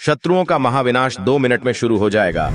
शत्रुओं का महाविनाश 2 मिनट में शुरू हो जाएगा।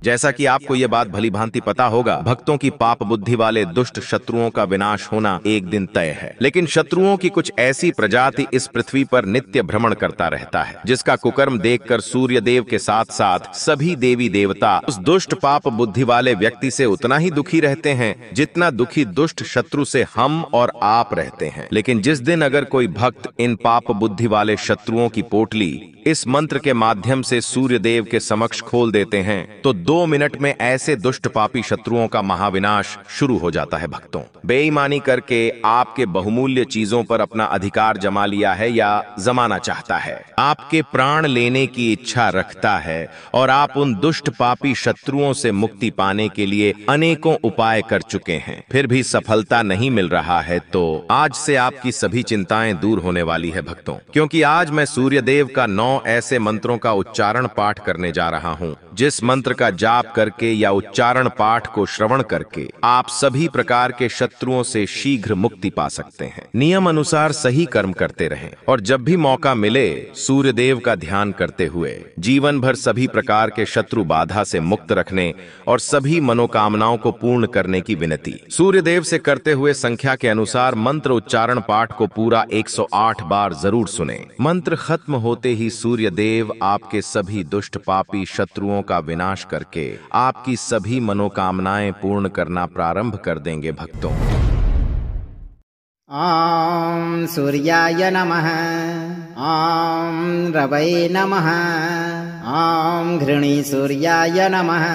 जैसा कि आपको यह बात भली भांति पता होगा, भक्तों की पाप बुद्धि वाले दुष्ट शत्रुओं का विनाश होना एक दिन तय है। लेकिन शत्रुओं की कुछ ऐसी प्रजाति इस पृथ्वी पर नित्य भ्रमण करता रहता है, जिसका कुकर्म देखकर सूर्य देव के साथ साथ सभी देवी देवता उस दुष्ट पाप बुद्धि वाले व्यक्ति से उतना ही दुखी रहते हैं जितना दुखी दुष्ट शत्रु से हम और आप रहते हैं। लेकिन जिस दिन अगर कोई भक्त इन पाप बुद्धि वाले शत्रुओं की पोटली इस मंत्र के माध्यम से सूर्य देव के समक्ष खोल देते हैं, तो 2 मिनट में ऐसे दुष्ट पापी शत्रुओं का महाविनाश शुरू हो जाता है। भक्तों, बेईमानी करके आपके बहुमूल्य चीजों पर अपना अधिकार जमा लिया है या जमाना चाहता है, आपके प्राण लेने की इच्छा रखता है और आप उन दुष्ट पापी शत्रुओं से मुक्ति पाने के लिए अनेकों उपाय कर चुके हैं, फिर भी सफलता नहीं मिल रहा है, तो आज से आपकी सभी चिंताएं दूर होने वाली है भक्तों। क्योंकि आज मैं सूर्य देव का 9 ऐसे मंत्रों का उच्चारण पाठ करने जा रहा हूं, जिस मंत्र का जाप करके या उच्चारण पाठ को श्रवण करके आप सभी प्रकार के शत्रुओं से शीघ्र मुक्ति पा सकते हैं। नियम अनुसार सही कर्म करते रहें और जब भी मौका मिले सूर्य देव का ध्यान करते हुए जीवन भर सभी प्रकार के शत्रु बाधा से मुक्त रखने और सभी मनोकामनाओं को पूर्ण करने की विनती। सूर्य देव से करते हुए संख्या के अनुसार मंत्र उच्चारण पाठ को पूरा 108 बार जरूर सुने। मंत्र खत्म होते ही सूर्य देव आपके सभी दुष्ट पापी शत्रुओं का विनाश करके आपकी सभी मनोकामनाएं पूर्ण करना प्रारंभ कर देंगे। भक्तों, ओम सूर्याय नमः, ओम रवये नमः, ओम घृणी सूर्याय नमः,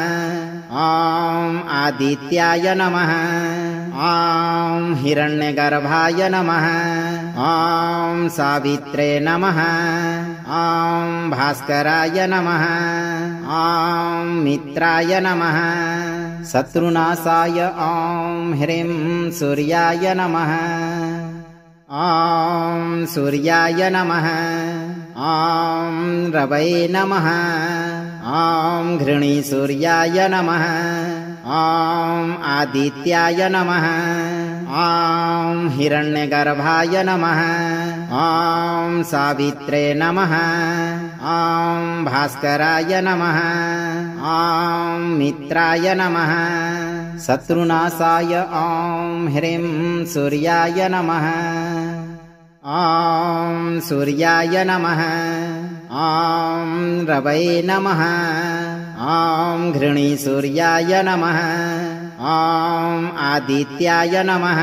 ओम आदित्याय नमः, ओम हिरण्यगर्भाय नमः, ओम सावित्रे नमः, ओम भास्कराय नमः, ओम मित्राय नमः, शत्रुनाशाय ओम ह्रीं सूर्याय नमः, ओम सूर्याय नमः, ओम रवये नमः, ओम घृणी सूर्याय नमः, ओम आदित्याय नमः, ओम हिरण्यगर्भाय नमः, ओम सावित्रे नमः, ओम भास्कराय नमः, ओम मित्राय नमः, शत्रुनाशाय ओम ह्रीं सूर्याय नमः, ओम सूर्याय नमः, ओम रवये नमः, ओम घृणी सूर्याय नमः, ओम आदित्याय नमः,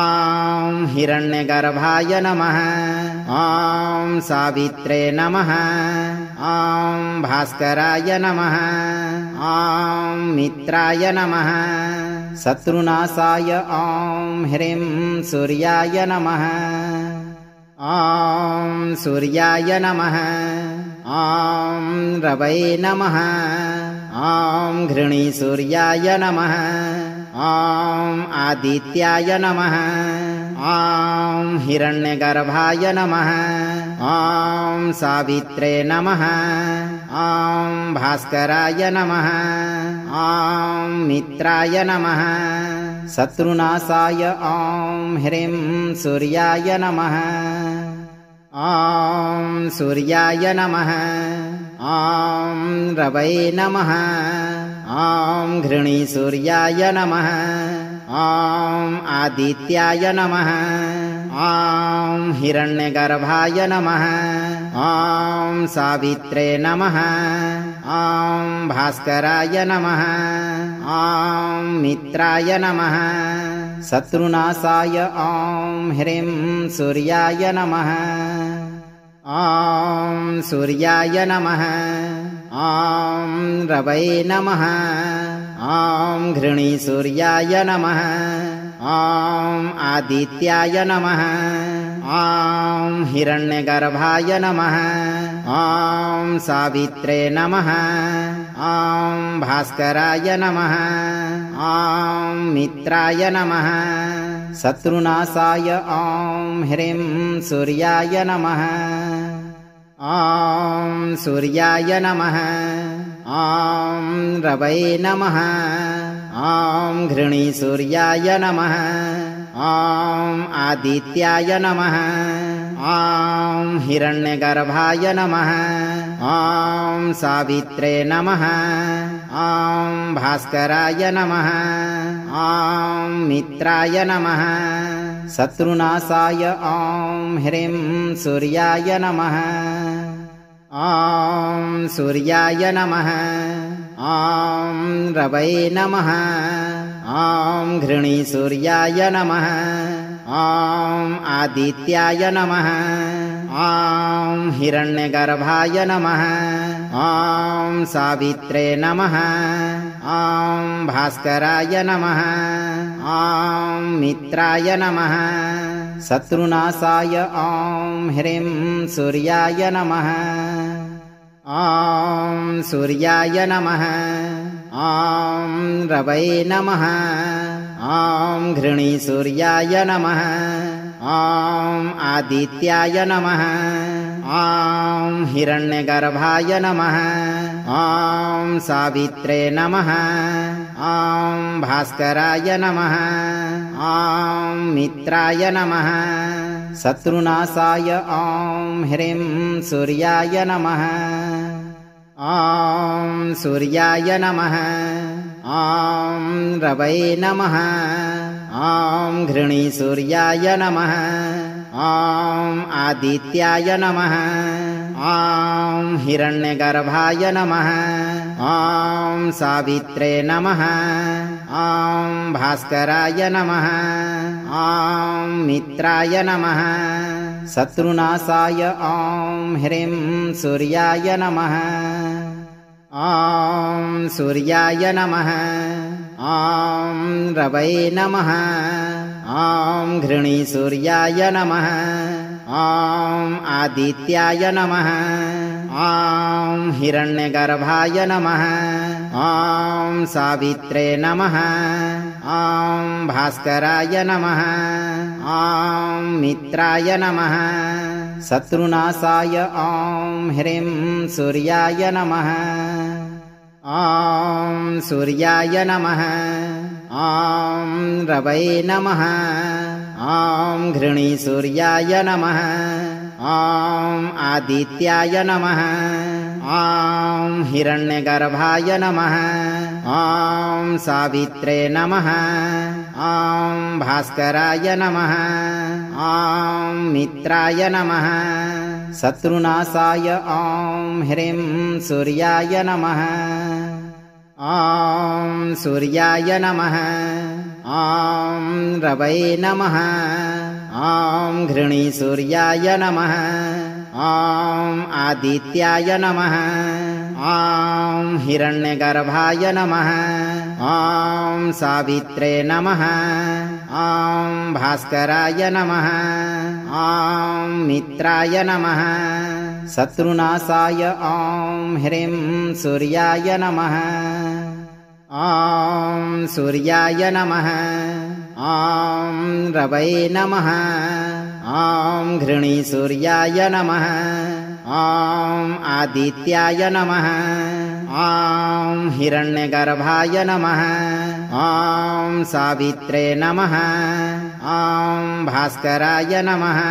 ओम हिरण्यगर्भाय नमः, ओम सावित्रे नमः, ओम भास्कराय नमः, ओम मित्राय नमः, शत्रुनाशाय ओम ह्रीं सूर्याय नमः, ओम सूर्याय नमः, ओम रवये नमः, ओम घृणी सूर्याय नमः, ओम आदित्याय नमः, ओम हिरण्यगर्भाय नमः, ओम सावित्रे नमः, ओम भास्कराय नमः, ओम मित्राय नमः, शत्रुनाशाय ओम ह्रीं सूर्याय नमः, ओम सूर्याय नमः, ओम रवये नमः, ओम घृणी सूर्याय नमः, ओम आदित्याय नमः, ओम हिरण्यगर्भाय नमः, ओम सावित्रे नमः, ओम भास्कराय नमः, ओम मित्राय नमः, शत्रुनाशाय ओम ह्रीं सूर्याय नमः, ओम सूर्याय नमः, ओम रवये नमः, ओम घृणी सूर्याय नमः, ओम आदित्याय नमः, ओम हिरण्यगर्भाय नमः, ओम सावित्रे नमः, ओम भास्कराय नमः, ओम मित्राय नमः, शत्रुनाशाय ओम ह्रीं सूर्याय नमः, ओम सूर्याय नमः, ओम रवये नमः, ओम घृणी सूर्याय नमः, ओम आदित्याय नमः, ॐ हिरण्यगर्भाय नमः ॐ सावित्रे नमः ॐ भास्कराय नमः ॐ मित्राय नमः शत्रुनाशाय ॐ ह्रीं सूर्याय नमः ॐ सूर्याय नमः ॐ रवये नमः ॐ घृणीसूर्याय नमः ॐ आदित्याय नमः ॐ हिरण्यगर्भाय नमः ॐ सावित्रे नमः ॐ भास्कराय नमः ॐ मित्राय नमः शत्रुनाशाय ॐ ह्रीं सूर्याय नमः ॐ सूर्याय नमः ॐ रवये नमः ॐ घृणीसूर्याय नमः ॐ आदित्याय नमः ॐ हिरण्यगर्भाय नमः ॐ सावित्रे नमः ॐ भास्कराय नमः ॐ मित्राय नमः शत्रुनाशाय ॐ ह्रीं सूर्याय नमः ॐ सूर्याय नमः ॐ रवये नमः ॐ घृणीसूर्याय नमः ॐ आदित्याय नमः ॐ हिरण्यगर्भाय नमः ॐ सावित्रे नमः ॐ भास्कराय नमः ॐ मित्राय नमः शत्रुनाशाय ॐ ह्रीं सूर्याय नमः ॐ सूर्याय नमः ॐ रवये नमः ॐ घृणीसूर्याय नमः ॐ आदित्याय नमः ॐ हिरण्यगर्भाय नमः ॐ सावित्रे नमः ॐ भास्कराय नमः ॐ मित्राय नमः शत्रुनाशाय ॐ ह्रीं सूर्याय नमः ॐ सूर्याय नमः ॐ रवये नमः ॐ घृणीसूर्याय नमः ॐ आदित्याय नमः ॐ हिरण्यगर्भाय नमः ॐ सावित्रे नमः ॐ भास्कराय नमः ॐ मित्राय नमः शत्रुनाशाय ॐ ह्रीं सूर्याय नमः ॐ सूर्याय नमः ॐ रवये नमः ॐ घृणीसूर्याय नमः ॐ आदित्याय नमः ॐ हिरण्यगर्भाय नमः ॐ सावित्रे नमः ॐ भास्कराय नमः ॐ मित्राय नमः शत्रुनाशाय ॐ ह्रीं सूर्याय नमः ॐ सूर्याय नमः ॐ रवये नमः ॐ घृणीसूर्याय नमः ॐ आदित्याय नमः ॐ हिरण्यगर्भाय नमः ॐ सावित्रे नमः ॐ भास्कराय नमः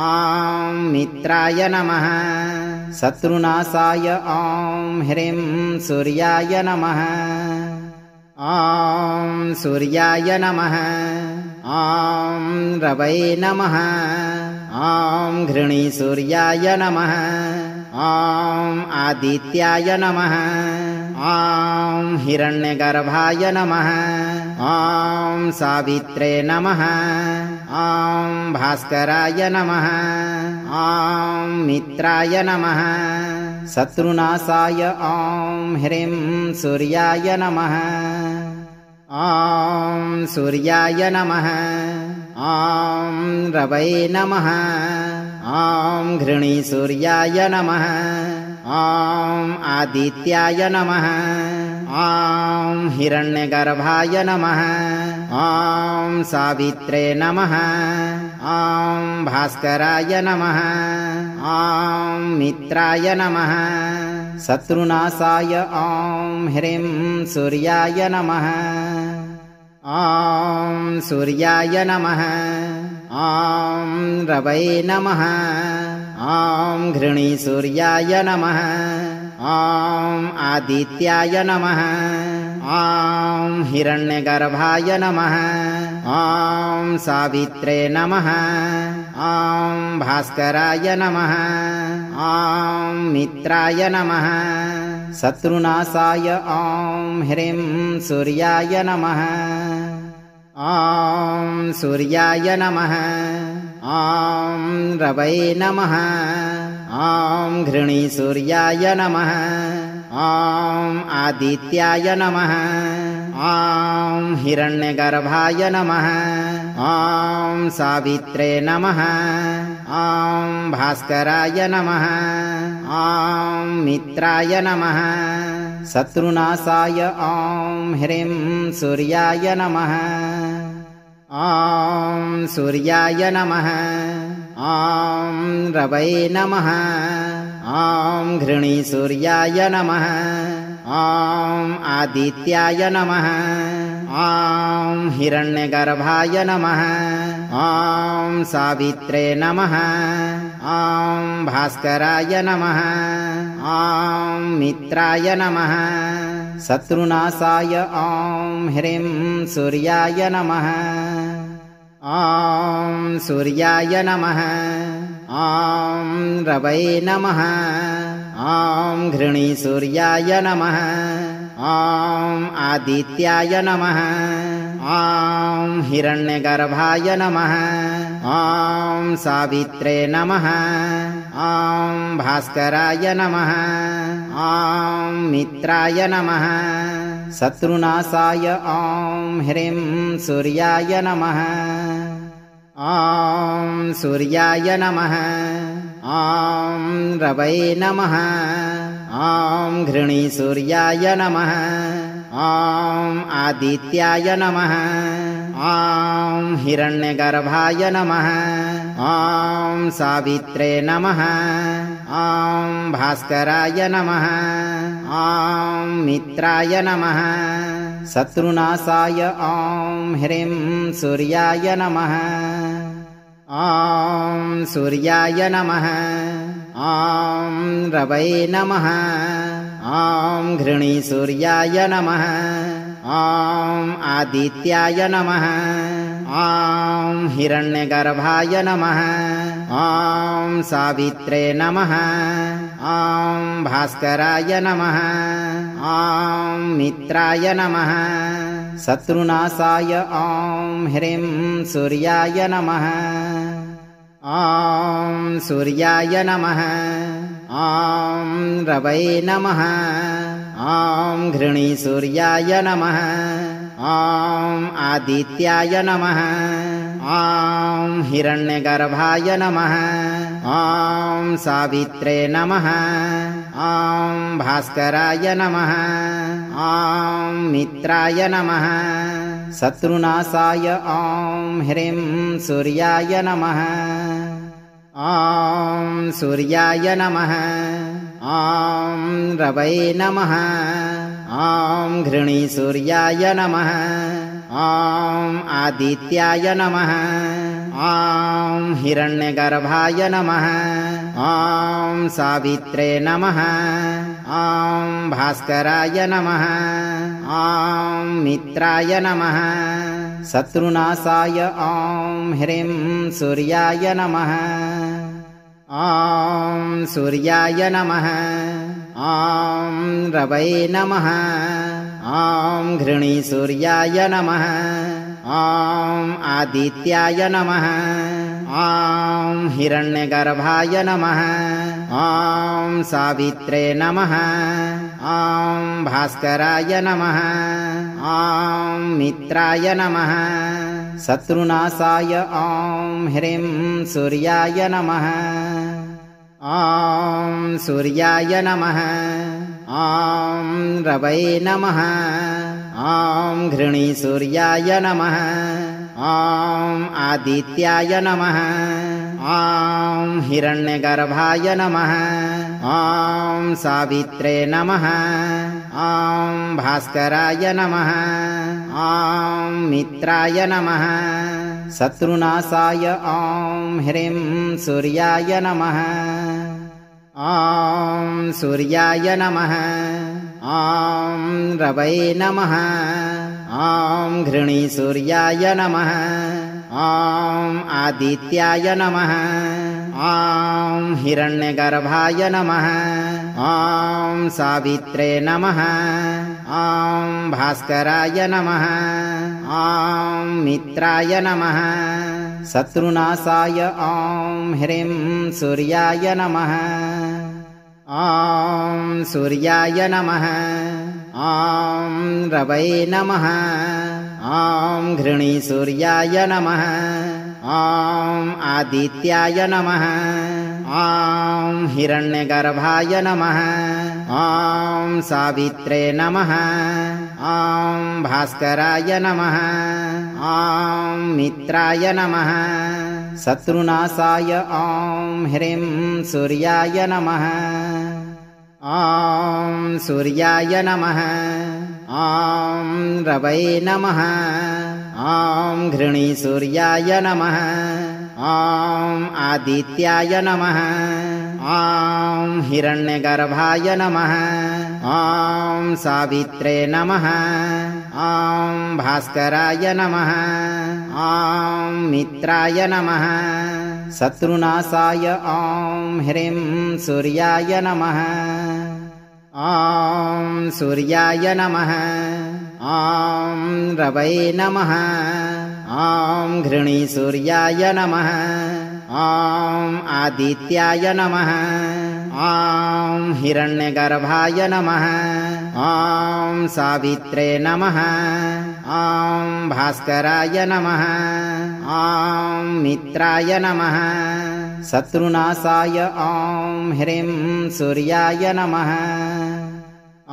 ॐ मित्राय नमः शत्रुनाशाय ॐ ह्रीं सूर्याय नमः ॐ सूर्याय नमः ॐ रवये नमः ॐ घृणीसूर्याय नमः ॐ आदित्याय नमः ॐ हिरण्यगर्भाय नमः ॐ सावित्रे नमः ॐ भास्कराय नमः ॐ मित्राय नमः शत्रुनाशाय ॐ ह्रीं सूर्याय नमः ॐ सूर्याय नमः ॐ रवये नमः ॐ घृणीसूर्याय नमः ॐ आदित्याय नमः ॐ हिरण्यगर्भाय नमः ॐ सावित्रे नमः ॐ भास्कराय नमः ॐ मित्राय नमः शत्रुनाशाय ॐ ह्रीं सूर्याय नमः ॐ सूर्याय नमः ॐ रवै नमः ॐ घृणीसूर्याय नमः ॐ आदित्याय नमः ॐ हिरण्यगर्भाय नमः ॐ सावित्रे नमः ॐ भास्कराय नमः ॐ मित्राय नमः शत्रुनाशाय ॐ ह्रीं सूर्याय नमः ॐ सूर्याय नमः ॐ रवै नमः ॐ घृणीसूर्याय नमः ॐ आदित्याय नमः ॐ हिरण्यगर्भाय नमः ॐ सावित्रे नमः ॐ भास्कराय नमः ॐ मित्राय नमः शत्रुनाशाय ॐ ह्रीं सूर्याय नमः ॐ सूर्याय नमः ॐ रवै नमः ॐ घृणीसूर्याय नमः ॐ आदित्याय नमः ॐ हिरण्यगर्भाय नमः ॐ सावित्रे नमः ॐ भास्कराय नमः ॐ मित्राय नमः शत्रुनाशाय ॐ ह्रीं सूर्याय नमः ॐ सूर्याय नमः ॐ रवै नमः ॐ घृणीसूर्याय नमः ॐ आदित्याय नमः ॐ हिरण्यगर्भाय नमः ॐ सावित्रे नमः ॐ भास्कराय नमः ॐ मित्राय नमः शत्रुनाशाय ॐ ह्रीं सूर्याय नमः ॐ सूर्याय नमः ॐ रवै नमः ॐ घृणीसूर्याय नमः ॐ आदित्याय नमः ॐ हिरण्यगर्भाय नमः ॐ सावित्रे नमः ॐ भास्कराय नमः ॐ मित्राय नमः शत्रुनाशाय ॐ ह्रीं सूर्याय नमः ॐ सूर्याय नमः ॐ रवै नमः ॐ घृणीसूर्याय नमः ॐ आदित्याय नमः ॐ हिरण्यगर्भाय नमः ॐ सावित्रे नमः ॐ भास्कराय नमः ॐ मित्राय नमः शत्रुनाशाय ॐ ह्रीं सूर्याय नमः ॐ सूर्याय नमः ॐ रवै नमः ॐ घृणीसूर्याय नमः ॐ आदित्याय नमः ॐ हिरण्यगर्भाय नमः ॐ सावित्रे नमः ॐ भास्कराय नमः ॐ मित्राय नमः शत्रुनाशाय ॐ ह्रीं सूर्याय नमः ॐ सूर्याय नमः ॐ रवै नमः ॐ घृणीसूर्याय नमः ॐ आदित्याय नमः ॐ हिरण्यगर्भाय नमः ॐ सावित्रे नमः ॐ भास्कराय नमः ॐ मित्राय नमः शत्रुनाशाय ॐ ह्रीं सूर्याय नमः ॐ सूर्याय नमः ॐ रवै नमः ॐ घृणीसूर्याय नमः ॐ आदित्याय नमः ॐ हिरण्यगर्भाय नमः ॐ सावित्रे नमः ॐ भास्कराय नमः ॐ मित्राय नमः शत्रुनाशाय ॐ ह्रीं सूर्याय नमः ॐ सूर्याय नमः ॐ रवै नमः ॐ घृणीसूर्याय नमः ॐ आदित्याय नमः ॐ हिरण्यगर्भाय नमः ॐ सावित्रे नमः ॐ भास्कराय नमः ॐ मित्राय नमः शत्रुनाशाय ॐ ह्रीं सूर्याय नमः। ॐ सूर्याय नमः। ॐ रवै नमः। ॐ घृणीसूर्याय नमः। ॐ आदित्याय नमः। ॐ हिरण्यगर्भाय नमः। ॐ सावित्रे नमः। ॐ भास्कराय नमः। ॐ मित्राय नमः। शत्रुनाशाय ॐ ह्रीं सूर्याय नमः। ॐ सूर्याय नमः। ॐ रवै नमः। ॐ घृणीसूर्याय नमः। ॐ आदित्याय नमः। ॐ हिरण्यगर्भाय नमः। ॐ सावित्रे नमः। ॐ भास्कराय नमः। ॐ मित्राय नमः। शत्रुनाशाय ॐ ह्रीं सूर्याय नमः। ॐ सूर्याय नमः। ॐ रवै नमः। ॐ घृणीसूर्याय नमः। ॐ आदित्याय नमः। ॐ हिरण्यगर्भाय नमः। ॐ सावित्रे नमः। ॐ भास्कराय नमः। ॐ मित्राय नमः। शत्रुनाशाय ॐ ह्रीं सूर्याय नमः। ॐ सूर्याय नमः। ॐ रवै नमः। ॐ घृणीसूर्याय नमः। ॐ आदित्याय नमः। ॐ हिरण्यगर्भाय नमः। ॐ सावित्रे नमः। ॐ भास्कराय नमः। ॐ मित्राय नमः। शत्रुनाशाय ॐ ह्रीं सूर्याय नमः।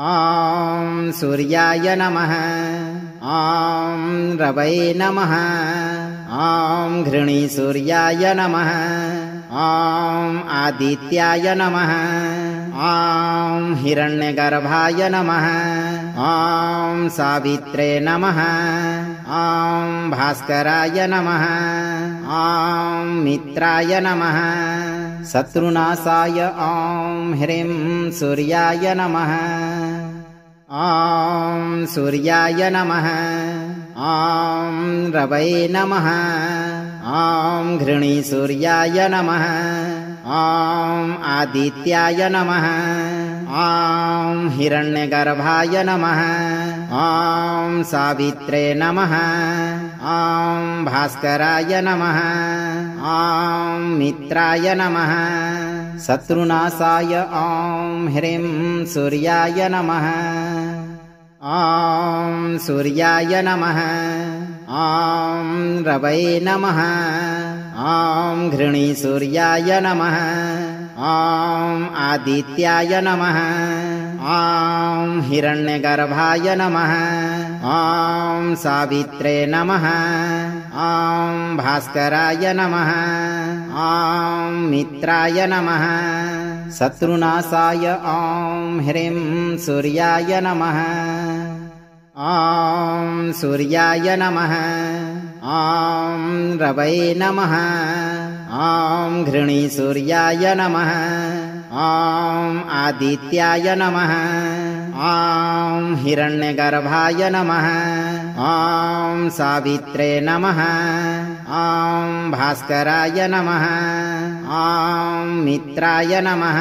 ॐ सूर्याय नमः। ॐ रवै नमः। ॐ घृणीसूर्याय नमः। ॐ आदित्याय नमः। ॐ हिरण्यगर्भाय नमः। ॐ सावित्रे नमः। ॐ भास्कराय नमः। ॐ मित्राय नमः। शत्रुनाशाय ॐ ह्रीं सूर्याय नमः। ॐ सूर्याय नमः। ॐ रवै नमः। ॐ घृणीसूर्याय नमः। ॐ आदित्याय नमः। ॐ हिरण्यगर्भाय नमः। ॐ सावित्रे नमः। ॐ भास्कराय नमः। ॐ मित्राय नमः। शत्रुनाशाय ॐ ह्रीं सूर्याय नमः। ॐ सूर्याय नमः। ॐ रवै नमः। ॐ घृणीसूर्याय नमः। ॐ आदित्याय नमः। ॐ हिरण्यगर्भाय नमः। ॐ सावित्रे नमः। ॐ भास्कराय नमः। ॐ मित्राय नमः। शत्रुनाशाय ॐ ह्रीं सूर्याय नमः। ॐ सूर्याय नमः। ॐ रवै नमः। ॐ घृणीसूर्याय नमः। ॐ आदित्याय नमः। ॐ हिरण्यगर्भाय नमः। ॐ सावित्रे नमः। ॐ भास्कराय नमः। ॐ मित्राय नमः।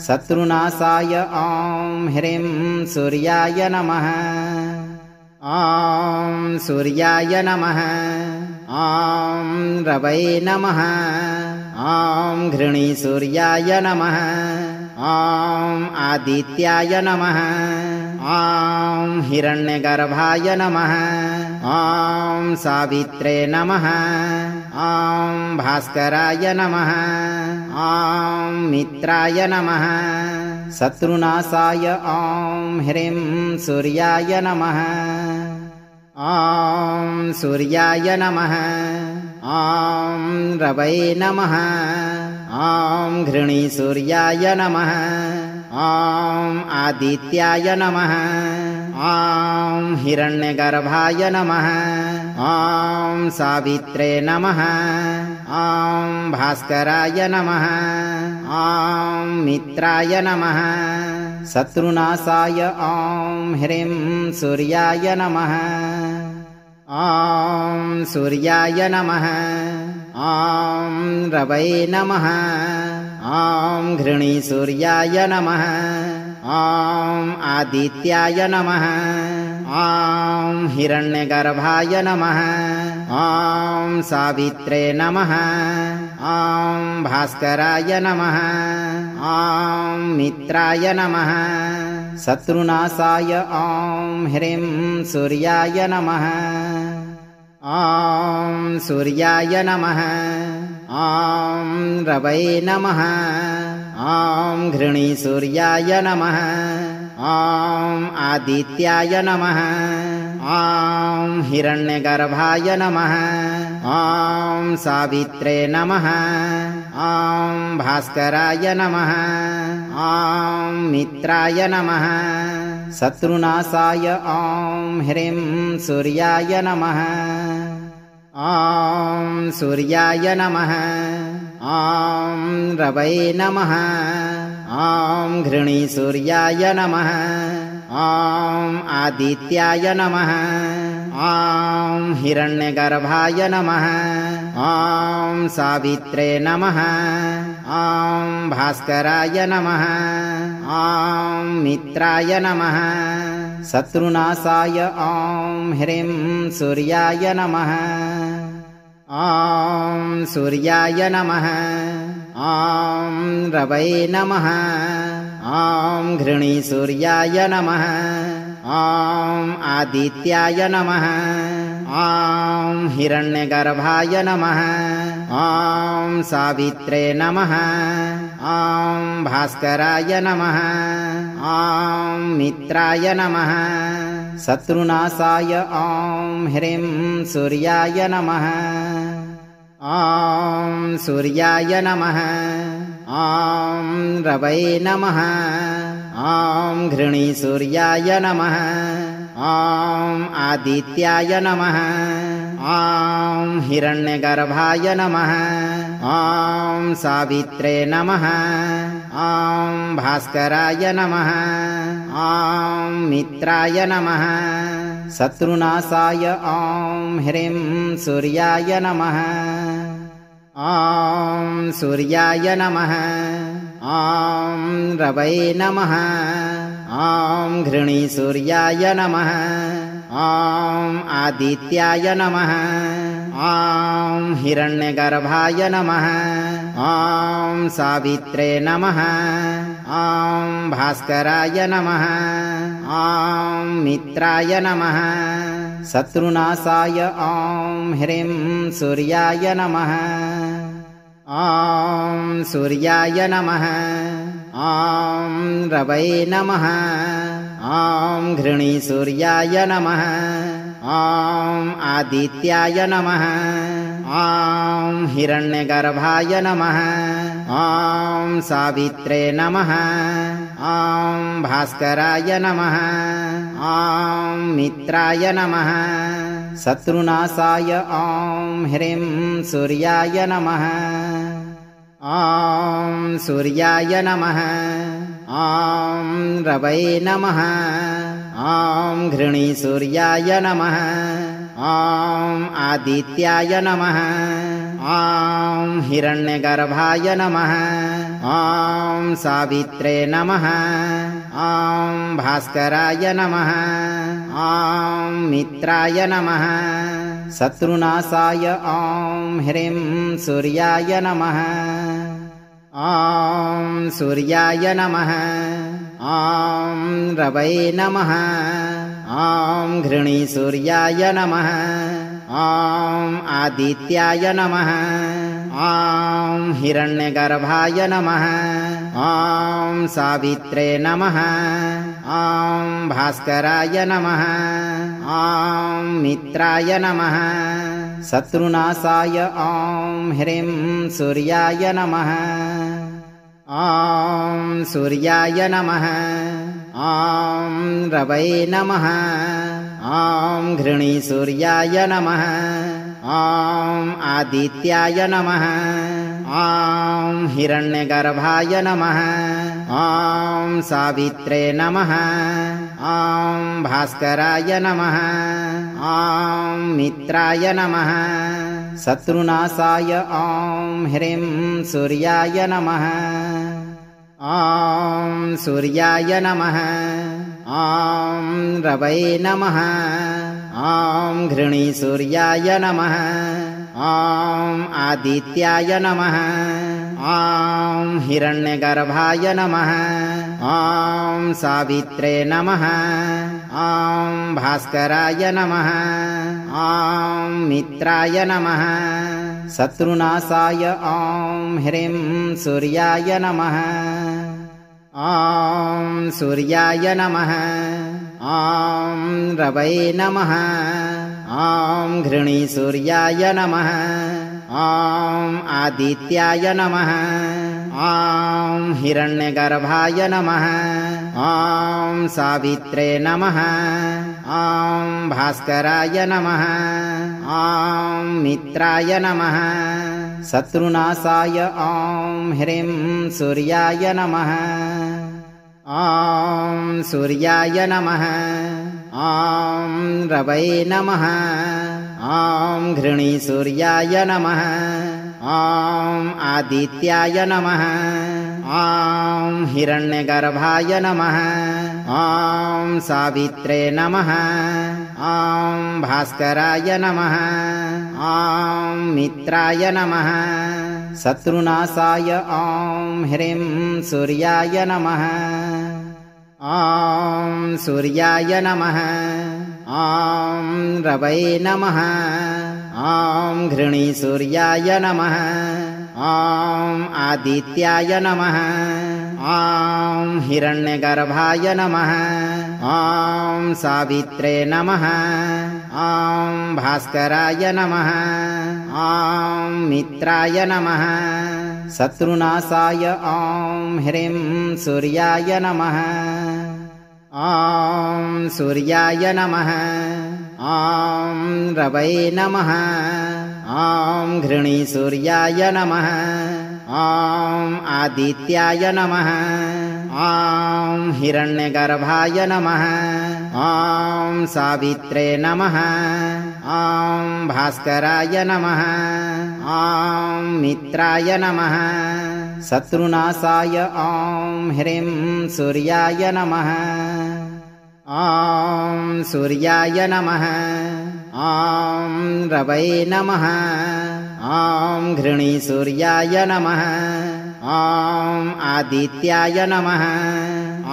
शत्रुनाशाय ॐ ह्रीं सूर्याय नमः। ॐ सूर्याय नमः। ॐ रवै नमः। ॐ घृणीसूर्याय नमः। ॐ आदित्याय नमः। ॐ हिरण्यगर्भाय नमः। ॐ सावित्रे नमः। ॐ भास्कराय नमः। ॐ मित्राय नमः। शत्रुनाशाय ॐ ह्रीं सूर्याय नमः। ॐ सूर्याय नमः। ॐ रवै नमः। ॐ घृणीसूर्याय नमः। ॐ आदित्याय नमः। ॐ हिरण्यगर्भाय नमः। ॐ सावित्रे नमः ॐ भास्कराय नमः ॐ मित्राय नमः शत्रुनाशाय ॐ ह्रीं सूर्याय नमः ॐ सूर्याय नमः ॐ रवये नमः ॐ घृणीसूर्याय नमः ॐ आदित्याय नमः ॐ हिरण्यगर्भाय नमः ॐ सावित्रे नमः ॐ भास्कराय नमः ॐ मित्राय नमः शत्रुनाशाय ॐ ह्रीं सूर्याय नमः ॐ सूर्याय नमः ॐ रवये नमः ॐ घृणीसूर्याय नमः ॐ आदित्याय नमः ॐ हिरण्यगर्भाय नमः ॐ सावित्रे नमः ॐ भास्कराय नमः ॐ मित्राय नमः शत्रुनाशाय ॐ ह्रीं सूर्याय नमः ॐ सूर्याय नमः ॐ रवये नमः ॐ घृणीसूर्याय नमः ॐ आदित्याय नमः ॐ हिरण्यगर्भाय नमः ॐ सावित्रे नमः ॐ भास्कराय नमः ॐ मित्राय नमः शत्रुनाशाय ॐ ह्रीं सूर्याय नमः ॐ सूर्याय नमः ॐ रवये नमः ॐ घृणीसूर्याय नमः ॐ आदित्याय नमः ॐ हिरण्यगर्भाय नमः ॐ सावित्रे नमः ॐ भास्कराय नमः ॐ मित्राय नमः शत्रुनाशाय ॐ ह्रीं सूर्याय नमः ॐ सूर्याय नमः ॐ रवये नमः ॐ घृणीसूर्याय नमः ॐ आदित्याय नमः ॐ हिरण्यगर्भाय नमः ॐ सावित्रे नमः ॐ भास्कराय नमः ॐ मित्राय नमः शत्रुनाशाय ॐ ह्रीं सूर्याय नमः ॐ सूर्याय नमः ॐ रवये नमः ॐ घृणीसूर्याय नमः ॐ आदित्याय नमः ॐ हिरण्यगर्भाय नमः ॐ सावित्रे नमः ॐ भास्कराय नमः ॐ मित्राय नमः शत्रुनाशाय ॐ ह्रीं सूर्याय नमः ॐ सूर्याय नमः ॐ रवये नमः ॐ घृणीसूर्याय नमः ॐ आदित्याय नमः ॐ हिरण्यगर्भाय नमः ॐ सावित्रे नमः ॐ भास्कराय नमः ॐ मित्राय नमः शत्रुनाशाय ॐ ह्रीं सूर्याय नमः ॐ सूर्याय नमः ॐ रवये नमः ॐ घृणीसूर्याय नमः ॐ आदित्याय नमः ॐ हिरण्यगर्भाय नमः ॐ सावित्रे नमः ॐ भास्कराय नमः ॐ मित्राय नमः शत्रुनाशाय ॐ ह्रीं सूर्याय नमः ॐ सूर्याय नमः ॐ रवये नमः ॐ घृणीसूर्याय नमः ॐ आदित्याय नमः ॐ हिरण्यगर्भाय नमः ॐ सावित्रे नमः ॐ भास्कराय नमः ॐ मित्राय नमः शत्रुनाशाय ॐ ह्रीं सूर्याय नमः ॐ सूर्याय नमः ॐ रवये नमः ॐ घृणीसूर्याय नमः ॐ आदित्याय नमः ॐ हिरण्यगर्भाय नमः ॐ सावित्रे नमः ॐ भास्कराय नमः ॐ मित्राय नमः शत्रुनाशाय ॐ ह्रीं सूर्याय नमः ॐ सूर्याय नमः ॐ रवये नमः ॐ घृणीसूर्याय नमः ॐ आदित्याय नमः ॐ हिरण्यगर्भाय नमः ॐ सावित्रे नमः ॐ भास्कराय नमः ॐ मित्राय नमः शत्रुनाशाय ॐ ह्रीं सूर्याय नमः ॐ सूर्याय नमः ॐ रवये नमः ॐ घृणीसूर्याय नमः ॐ आदित्याय नमः ॐ हिरण्यगर्भाय नमः ॐ सावित्रे नमः ॐ भास्कराय नमः ॐ मित्राय नमः शत्रुनाशाय ॐ ह्रीं सूर्याय नमः ॐ सूर्याय नमः ॐ रवये नमः ॐ घृणीसूर्याय नमः ॐ आदित्याय नमः ॐ हिरण्यगर्भाय नमः ॐ सावित्रे नमः ॐ भास्कराय नमः ॐ मित्राय नमः शत्रुनाशाय ॐ ह्रीं सूर्याय नमः ॐ सूर्याय नमः ॐ रवये नमः ॐ घृणीसूर्याय नमः ॐ आदित्याय नमः ॐ हिरण्यगर्भाय नमः ॐ सावित्रे नमः ॐ भास्कराय नमः ॐ मित्राय नमः शत्रुनाशाय ॐ ह्रीं सूर्याय नमः ॐ सूर्याय नमः ॐ रवये नमः ॐ घृणीसूर्याय नमः ॐ आदित्याय नमः ॐ हिरण्यगर्भाय नमः ॐ सावित्रे नमः ॐ भास्कराय नमः ॐ मित्राय नमः शत्रुनाशाय ॐ ह्रीं सूर्याय नमः ॐ सूर्याय नमः ॐ रवये नमः ॐ घृणीसूर्याय नमः ॐ आदित्याय नमः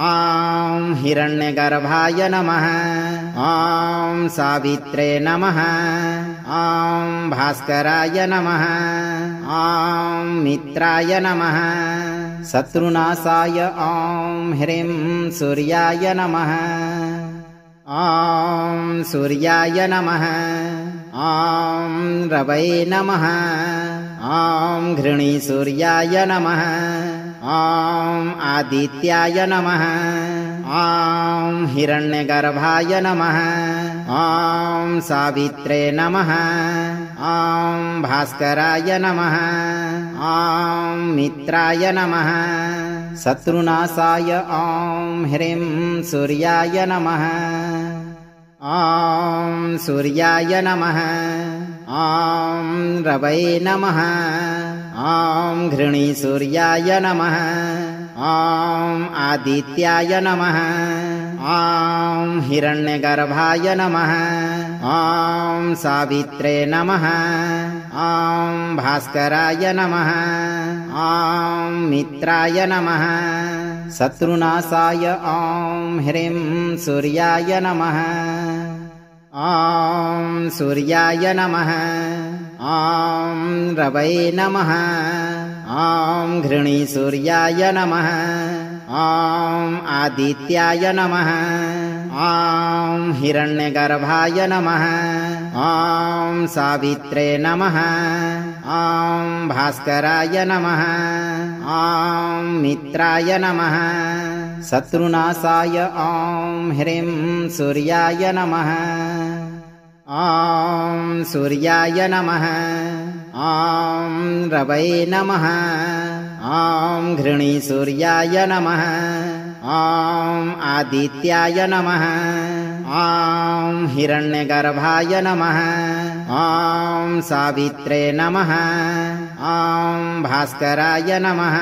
ॐ हिरण्यगर्भाय नमः ॐ सावित्रे नमः ॐ भास्कराय नमः ॐ मित्राय नमः शत्रुनाशाय ॐ ह्रीं सूर्याय नमः ॐ सूर्याय नमः ॐ रवये नमः ॐ घृणीसूर्याय नमः ॐ आदित्याय नमः ॐ हिरण्यगर्भाय नमः ॐ सावित्रे नमः ॐ भास्कराय नमः ॐ मित्राय नमः शत्रुनाशाय ॐ ह्रीं सूर्याय नमः ॐ सूर्याय नमः ॐ रवये नमः ॐ घृणीसूर्याय नमः ॐ आदित्याय नमः ॐ हिरण्यगर्भाय नमः ॐ सावित्रे नमः ॐ भास्कराय नमः ॐ मित्राय नमः शत्रुनाशाय ॐ ह्रीं सूर्याय नमः ॐ सूर्याय नमः ॐ रवये नमः ॐ घृणीसूर्याय नमः ॐ आदित्याय नमः ॐ हिरण्यगर्भाय नमः ॐ सावित्रे नमः ॐ भास्कराय नमः ॐ मित्राय नमः शत्रुनाशाय ॐ ह्रीं सूर्याय नमः। ॐ सूर्याय नमः। ॐ रवये नमः। ॐ घृणी सूर्याय नमः। ॐ आदित्याय नमः। ॐ हिरण्यगर्भाय नमः। ॐ सावित्रे नमः। ॐ भास्कराय नमः।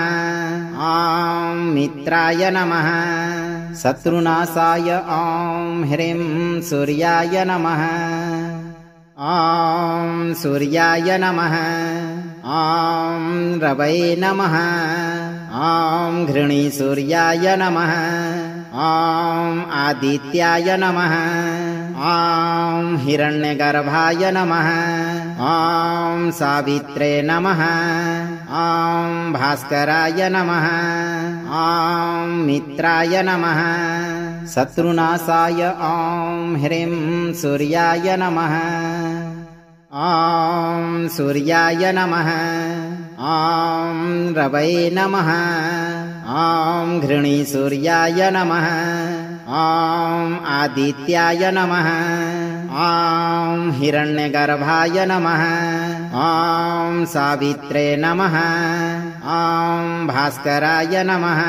ॐ मित्राय नमः। शत्रुनाशाय ॐ ह्रीं सूर्याय नमः। ॐ सूर्याय नमः। ॐ रवये नमः। ॐ घृणी सूर्याय नमः। ॐ आदित्याय नमः। ॐ हिरण्यगर्भाय नमः। ॐ सावित्रे नमः। ॐ भास्कराय नमः। ॐ मित्राय नमः। शत्रुनाशाय ॐ ह्रीं सूर्याय नमः। ॐ सूर्याय नमः। ॐ रवये नमः। ॐ घृणी सूर्याय नमः। ॐ आदित्याय नमः। ॐ हिरण्यगर्भाय नमः। ॐ सावित्रे नमः। ॐ भास्कराय नमः।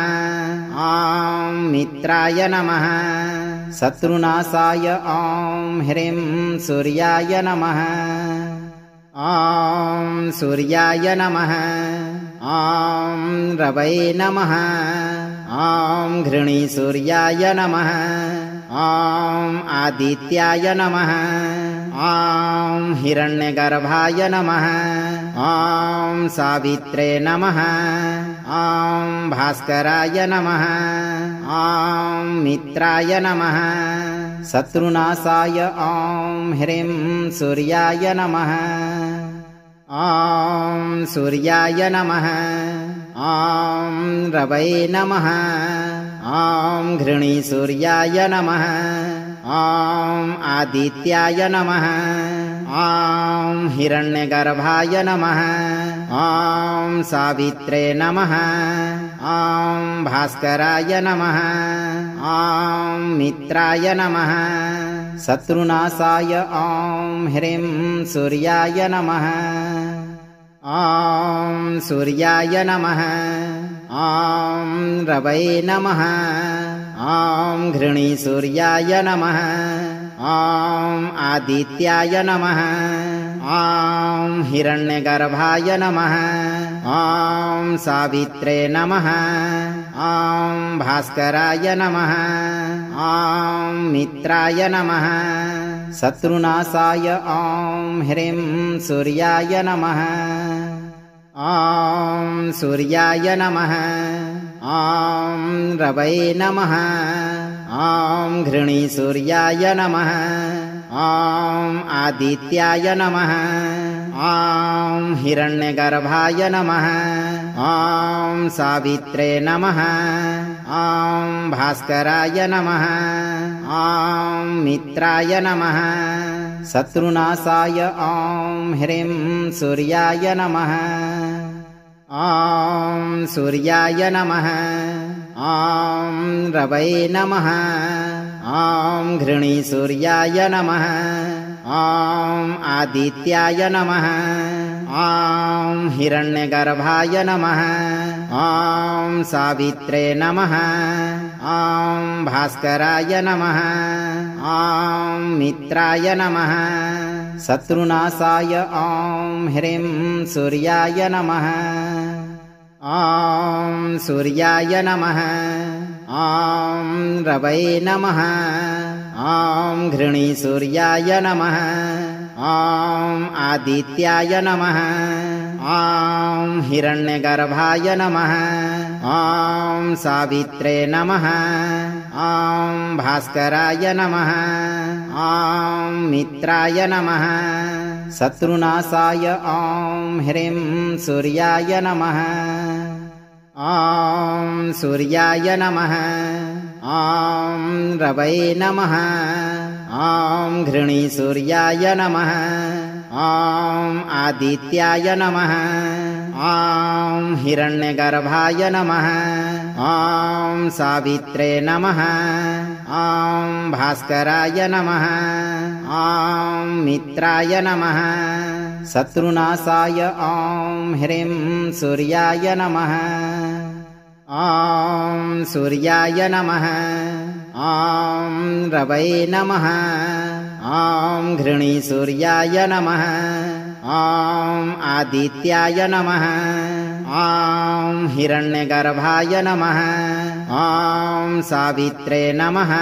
ॐ मित्राय नमः। शत्रुनाशाय ॐ ह्रीं सूर्याय नमः। ॐ सूर्याय नमः। ॐ रवये नमः। ॐ घृणी सूर्याय नमः। ॐ आदित्याय नमः। ॐ हिरण्यगर्भाय नमः। ॐ सावित्रे नमः। ॐ भास्कराय नमः। ॐ मित्राय नमः। शत्रुनाशाय ॐ ह्रीं सूर्याय नमः। ॐ सूर्याय नमः। ॐ रवये नमः। ॐ घृणी सूर्याय नमः। ॐ आदित्याय नमः। ॐ हिरण्यगर्भाय नमः। ॐ सावित्रे नमः। ॐ भास्कराय नमः। ॐ मित्राय नमः। शत्रुनाशाय ॐ ह्रीं सूर्याय नमः। ॐ सूर्याय नमः। ॐ रवये नमः। ॐ घृणी सूर्याय नमः। ॐ आदित्याय नमः। ॐ हिरण्यगर्भाय नमः। ॐ सावित्रे नमः। ॐ भास्कराय नमः। ॐ मित्राय नमः। शत्रुनाशाय ॐ ह्रीं सूर्याय नमः। ॐ सूर्याय नमः। ॐ रवये नमः। ॐ घृणी सूर्याय नमः। ॐ आदित्याय नमः। ॐ हिरण्यगर्भाय नमः। ॐ सावित्रे नमः। ॐ भास्कराय नमः। ॐ मित्राय नमः। शत्रुनाशाय ॐ ह्रीं सूर्याय नमः। ॐ सूर्याय नमः। ॐ रवये नमः। ॐ घृणी सूर्याय नमः। ॐ आदित्याय नमः। ॐ हिरण्यगर्भाय नमः। ॐ सावित्रे नमः। ॐ भास्कराय नमः। ॐ मित्राय नमः। शत्रुनाशाय ॐ ह्रीं सूर्याय नमः। ॐ सूर्याय नमः। ॐ रवये नमः। ॐ घृणी सूर्याय नमः। ॐ आदित्याय नमः। ॐ हिरण्यगर्भाय नमः। ॐ सावित्रे नमः। ॐ भास्कराय नमः। ॐ मित्राय नमः। शत्रुनाशाय ॐ ह्रीं सूर्याय नमः। ॐ सूर्याय नमः। ॐ रवये नमः। ॐ घृणी सूर्याय नमः। ॐ आदित्याय नमः। ॐ हिरण्यगर्भाय नमः। ॐ सावित्रे नमः ॐ भास्कराय नमः ॐ मित्राय नमः शत्रुनाशाय ॐ ह्रीं सूर्याय नमः ॐ सूर्याय नमः ॐ रवये नमः ॐ घृणीसूर्याय नमः ॐ आदित्याय नमः ॐ हिरण्यगर्भाय नमः ॐ सावित्रे नमः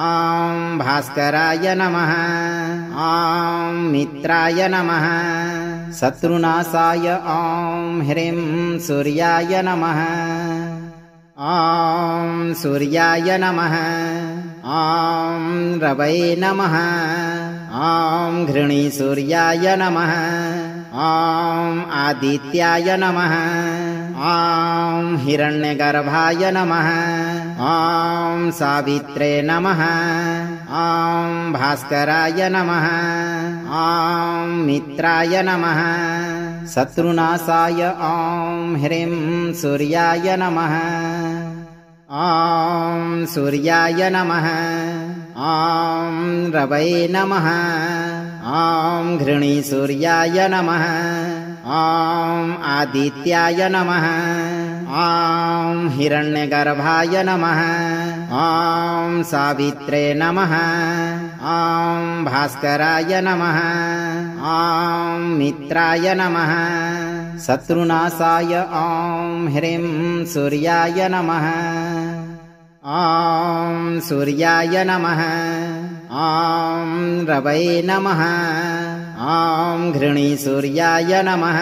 ॐ भास्कराय नमः ॐ मित्राय नमः शत्रुनाशाय ॐ ह्रीं सूर्याय नमः ॐ सूर्याय नमः ॐ रवये नमः ॐ घृणीसूर्याय नमः ॐ आदित्याय नमः ॐ हिरण्यगर्भाय नमः ॐ सावित्रे नमः ॐ भास्कराय नमः ॐ मित्राय नमः शत्रुनाशाय ॐ ह्रीं सूर्याय नमः ॐ सूर्याय नमः ॐ रवये नमः ॐ घृणीसूर्याय नमः ॐ आदित्याय नमः ॐ हिरण्यगर्भाय नमः ॐ सावित्रे नमः ॐ भास्कराय नमः ॐ मित्राय नमः शत्रुनाशाय ॐ ह्रीं सूर्याय नमः ॐ सूर्याय नमः ॐ रवये नमः ॐ घृणीसूर्याय नमः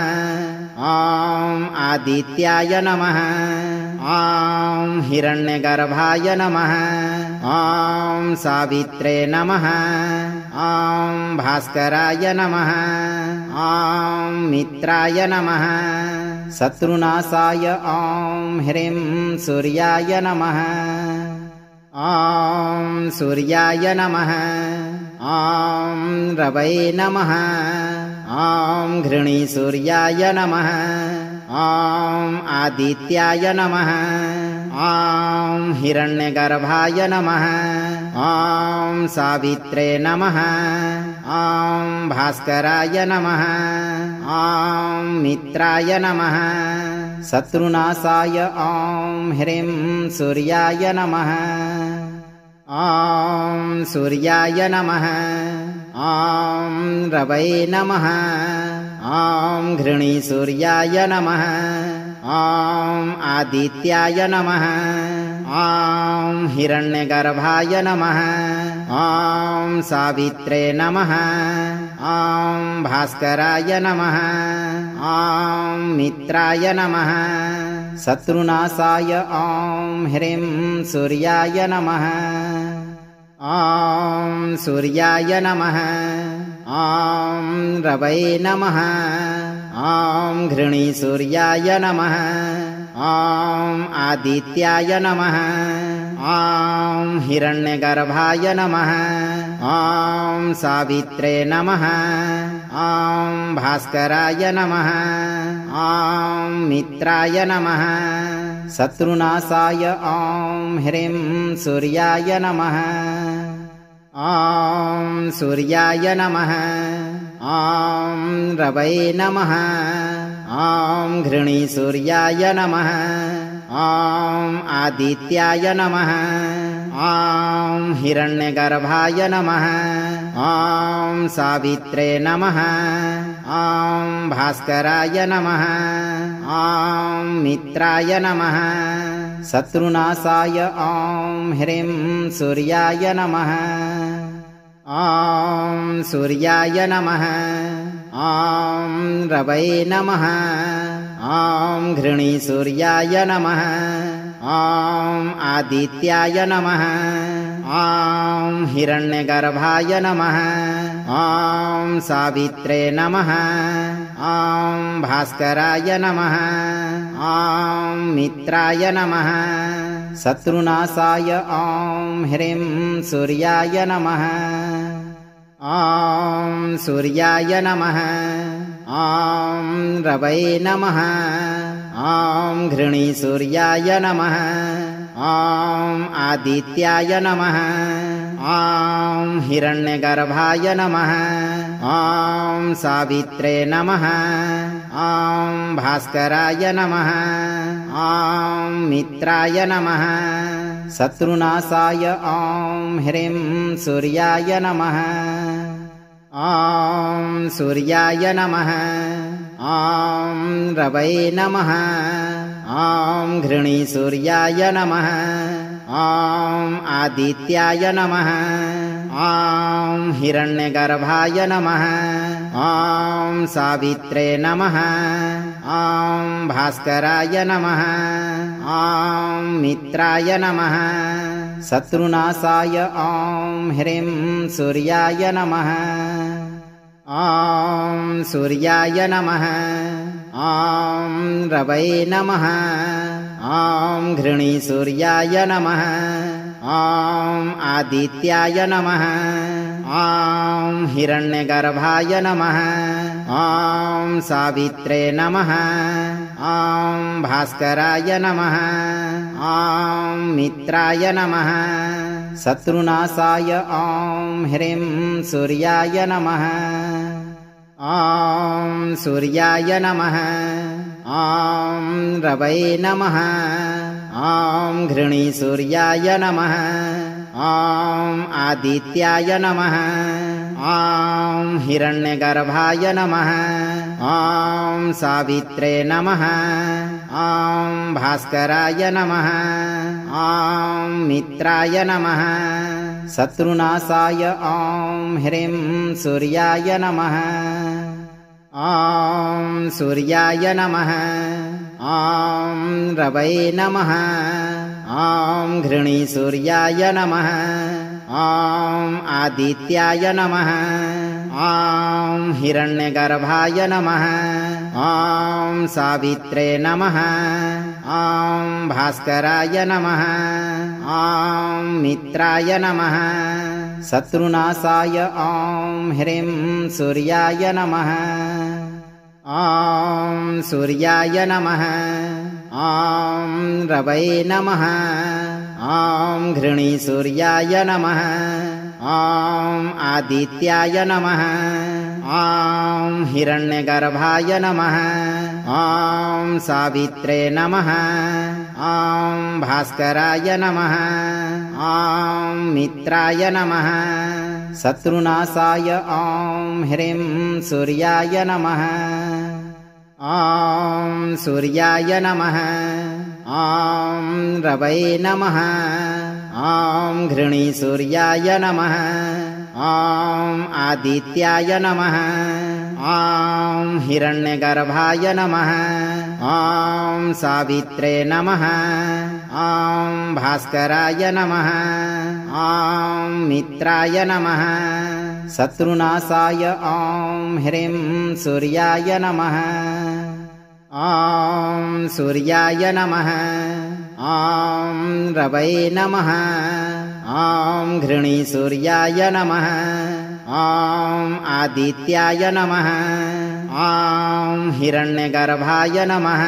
ॐ आदित्याय नमः ॐ हिरण्यगर्भाय नमः ॐ सावित्रे नमः ॐ भास्कराय नमः ॐ मित्राय नमः शत्रुनाशाय ॐ ह्रीं सूर्याय नमः ॐ सूर्याय नमः ॐ रवये नमः ॐ घृणीसूर्याय नमः ॐ आदित्याय नमः ॐ हिरण्यगर्भाय नमः ॐ सावित्रे नमः ॐ भास्कराय नमः ॐ मित्राय नमः शत्रुनाशाय ॐ ह्रीं सूर्याय नमः ॐ सूर्याय नमः ॐ रवये नमः ॐ घृणीसूर्याय नमः ॐ आदित्याय नमः ॐ हिरण्यगर्भाय नमः ॐ सावित्रे नमः ॐ भास्कराय नमः ॐ मित्राय नमः शत्रुनाशाय ॐ ह्रीं सूर्याय नमः ॐ सूर्याय नमः ॐ रवये नमः ॐ घृणीसूर्याय नमः ॐ आदित्याय नमः ॐ हिरण्यगर्भाय नमः ॐ सावित्रे नमः ॐ भास्कराय नमः ॐ मित्राय नमः शत्रुनाशाय ॐ ह्रीं सूर्याय नमः ॐ सूर्याय नमः ॐ रवये नमः ॐ घृणीसूर्याय नमः ॐ आदित्याय नमः ॐ हिरण्यगर्भाय नमः ॐ सावित्रे नमः ॐ भास्कराय नमः ॐ मित्राय नमः शत्रुनाशाय ॐ ह्रीं सूर्याय नमः ॐ सूर्याय नमः ॐ रवये नमः ॐ घृणीसूर्याय नमः ॐ आदित्याय नमः ॐ हिरण्यगर्भाय नमः ॐ सावित्रे नमः ॐ भास्कराय नमः ॐ मित्राय नमः शत्रुनाशाय ॐ ह्रीं सूर्याय नमः ॐ सूर्याय नमः ॐ रवये नमः ॐ घृणीसूर्याय नमः ॐ आदित्याय नमः ॐ हिरण्यगर्भाय नमः ॐ सावित्रे नमः ॐ भास्कराय नमः ॐ मित्राय नमः शत्रुनाशाय ॐ ह्रीं सूर्याय नमः ॐ सूर्याय नमः ॐ रवये नमः ॐ घृणीसूर्याय नमः ॐ आदित्याय नमः ॐ हिरण्यगर्भाय नमः ॐ सावित्रे नमः ॐ भास्कराय नमः ॐ मित्राय नमः शत्रुनाशाय ॐ ह्रीं सूर्याय नमः ॐ सूर्याय नमः ॐ रवये नमः ॐ घृणीसूर्याय नमः ॐ आदित्याय नमः ॐ हिरण्यगर्भाय नमः ॐ सावित्रे नमः ॐ भास्कराय नमः ॐ मित्राय नमः शत्रुनाशाय ॐ ह्रीं सूर्याय नमः ॐ सूर्याय नमः ॐ रवये नमः ॐ घृणीसूर्याय नमः ॐ आदित्याय नमः ॐ हिरण्यगर्भाय नमः ॐ सावित्रे नमः ॐ भास्कराय नमः ॐ मित्राय नमः शत्रुनाशाय ॐ ह्रीं सूर्याय नमः ॐ सूर्याय नमः ॐ रवये नमः ॐ घृणीसूर्याय नमः ॐ आदित्याय नमः ॐ हिरण्यगर्भाय नमः ॐ सावित्रे नमः ॐ भास्कराय नमः ॐ मित्राय नमः शत्रुनाशाय ॐ ह्रीं सूर्याय नमः ॐ सूर्याय नमः ॐ रवये नमः ॐ घृणीसूर्याय नमः ॐ आदित्याय नमः ॐ हिरण्यगर्भाय नमः ॐ सावित्रे नमः ॐ भास्कराय नमः ॐ मित्राय नमः शत्रुनाशाय ॐ ह्रीं सूर्याय नमः ॐ सूर्याय नमः ॐ रवये नमः ॐ घृणीसूर्याय नमः ॐ आदित्याय नमः ॐ हिरण्यगर्भाय नमः ॐ सावित्रे नमः ॐ भास्कराय नमः ॐ मित्राय नमः शत्रुनाशाय ॐ ह्रीं सूर्याय नमः ॐ सूर्याय नमः ॐ रवये नमः ॐ घृणीसूर्याय नमः ॐ आदित्याय नमः ॐ हिरण्यगर्भाय नमः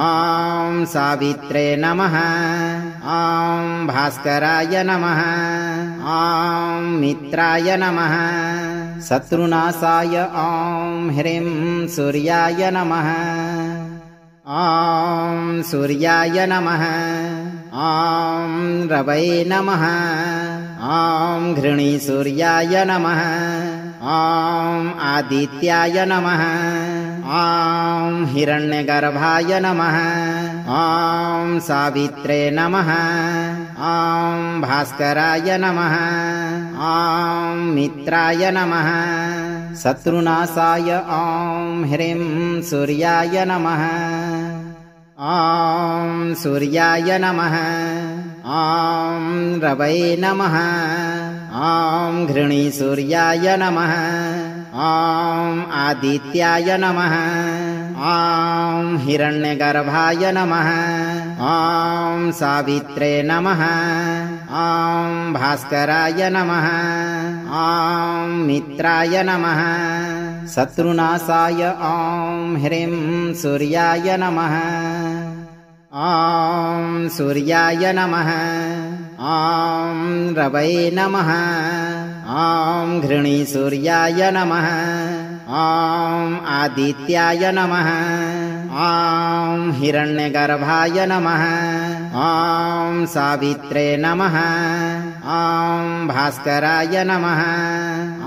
ॐ सावित्रे नमः ॐ भास्कराय नमः ॐ मित्राय नमः शत्रुनाशाय ॐ ह्रीं सूर्याय नमः ॐ सूर्याय नमः ॐ रवये नमः ॐ घृणीसूर्याय नमः ॐ आदित्याय नमः ॐ हिरण्यगर्भाय नमः ॐ सावित्रे नमः ॐ भास्कराय नमः ॐ मित्राय नमः शत्रुनाशाय ॐ ह्रीं सूर्याय नमः ॐ सूर्याय नमः ॐ रवये नमः ॐ घृणीसूर्याय नमः ॐ आदित्याय नमः ॐ हिरण्यगर्भाय नमः ॐ सावित्रे नमः ॐ भास्कराय नमः ॐ मित्राय नमः शत्रुनाशाय ॐ ह्रीं सूर्याय नमः ॐ सूर्याय नमः ॐ रवये नमः ॐ घृणीसूर्याय नमः ॐ आदित्याय नमः ॐ हिरण्यगर्भाय नमः ॐ सावित्रे नमः ॐ भास्कराय नमः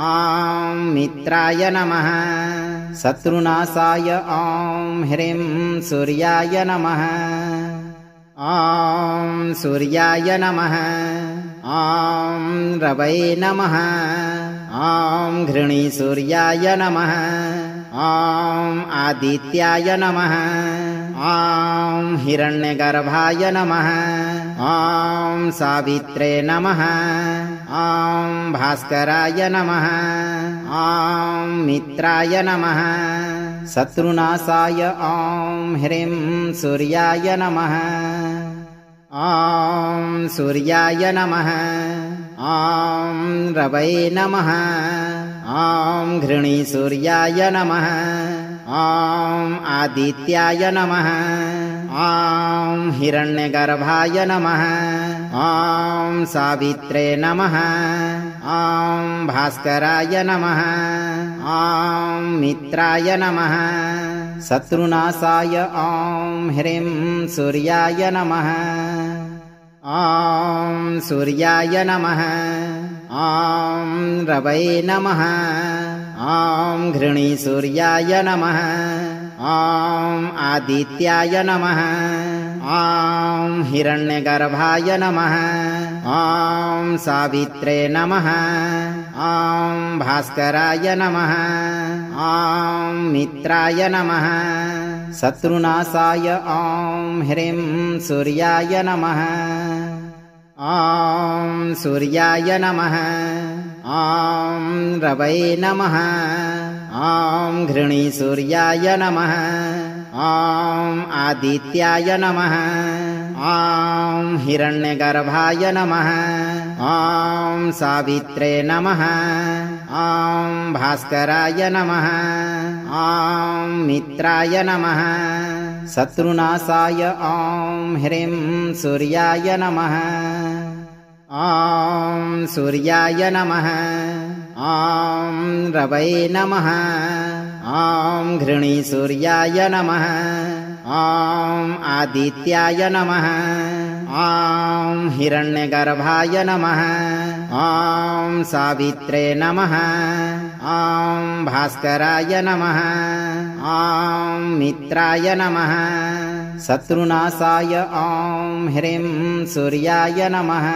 ॐ मित्राय नमः शत्रुनाशाय ॐ ह्रीं सूर्याय नमः ॐ सूर्याय नमः ॐ रवये नमः ॐ घृणीसूर्याय नमः ॐ आदित्याय नमः ॐ हिरण्यगर्भाय नमः ॐ सावित्रे नमः ॐ भास्कराय नमः ॐ मित्राय नमः शत्रुनाशाय ॐ ह्रीं सूर्याय नमः ॐ सूर्याय नमः ॐ रवये नमः ॐ घृणीसूर्याय नमः ॐ आदित्याय नमः ॐ हिरण्यगर्भाय नमः ॐ सावित्रे नमः ॐ भास्कराय नमः ॐ मित्राय नमः शत्रुनाशाय ॐ ह्रीं सूर्याय नमः ॐ सूर्याय नमः ॐ रवये नमः ॐ घृणीसूर्याय नमः ॐ आदित्याय नमः ॐ हिरण्यगर्भाय नमः ॐ सावित्रे नमः ॐ भास्कराय नमः ॐ मित्राय नमः शत्रुनाशाय ॐ ह्रीं सूर्याय नमः ॐ सूर्याय नमः ॐ रवये नमः ॐ घृणीसूर्याय नमः ॐ आदित्याय नमः ॐ हिरण्यगर्भाय नमः ॐ सावित्रे नमः ॐ भास्कराय नमः ॐ मित्राय नमः शत्रुनाशाय ॐ ह्रीं सूर्याय नमः ॐ सूर्याय नमः ॐ रवये नमः ॐ घृणीसूर्याय नमः ॐ आदित्याय नमः ॐ हिरण्यगर्भाय नमः ॐ सावित्रे नमः ॐ भास्कराय नमः ॐ मित्राय नमः शत्रुनाशाय ॐ ह्रीं सूर्याय नमः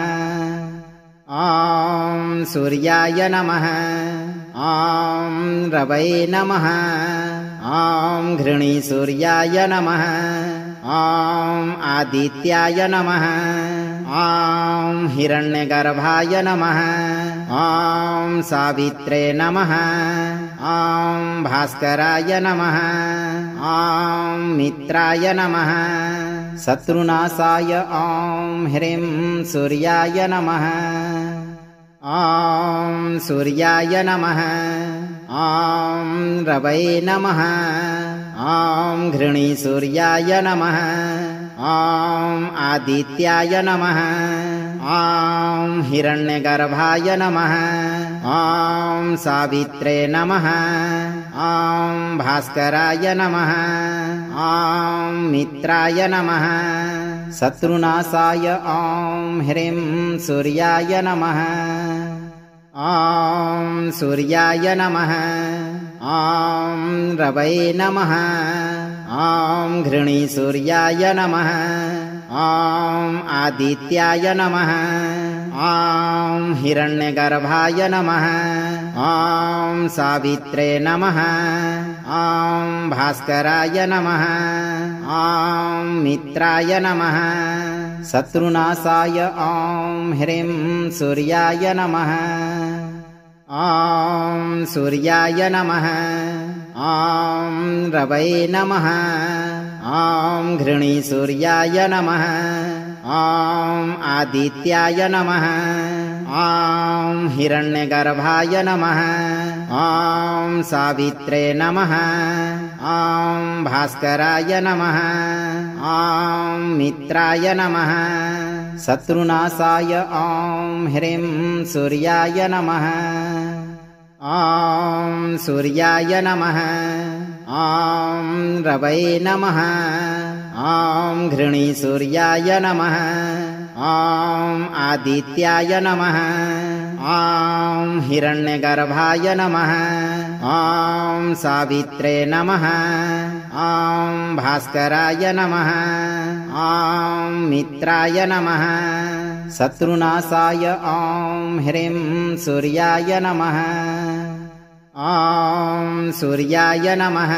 ॐ सूर्याय नमः ॐ रवये नमः ॐ घृणीसूर्याय नमः ॐ आदित्याय नमः ॐ हिरण्यगर्भाय नमः ॐ सावित्रे नमः ॐ भास्कराय नमः ॐ मित्राय नमः शत्रुनाशाय ॐ ह्रीं सूर्याय नमः ॐ सूर्याय नमः ॐ रवये नमः ॐ घृणीसूर्याय नमः ॐ आदित्याय नमः ॐ हिरण्यगर्भाय नमः ॐ सावित्रे नमः ॐ भास्कराय नमः ॐ मित्राय नमः शत्रुनाशाय ॐ ह्रीं सूर्याय नमः ॐ सूर्याय नमः ॐ रवये नमः ॐ घृणीसूर्याय नमः ॐ आदित्याय नमः ॐ हिरण्यगर्भाय नमः ॐ सावित्रे नमः ॐ भास्कराय नमः ॐ मित्राय नमः शत्रुनाशाय ॐ ह्रीं सूर्याय नमः ॐ सूर्याय नमः ॐ रवये नमः ॐ घृणीसूर्याय नमः ॐ आदित्याय नमः ॐ हिरण्यगर्भाय नमः ॐ सावित्रे नमः ॐ भास्कराय नमः ॐ मित्राय नमः शत्रुनाशाय ॐ ह्रीं सूर्याय नमः ॐ सूर्याय नमः ॐ रवये नमः ॐ घृणीसूर्याय नमः ॐ आदित्याय नमः ॐ हिरण्यगर्भाय नमः ॐ सावित्रे नमः ॐ भास्कराय नमः ॐ मित्राय नमः शत्रुनाशाय ॐ ह्रीं सूर्याय नमः ॐ सूर्याय नमः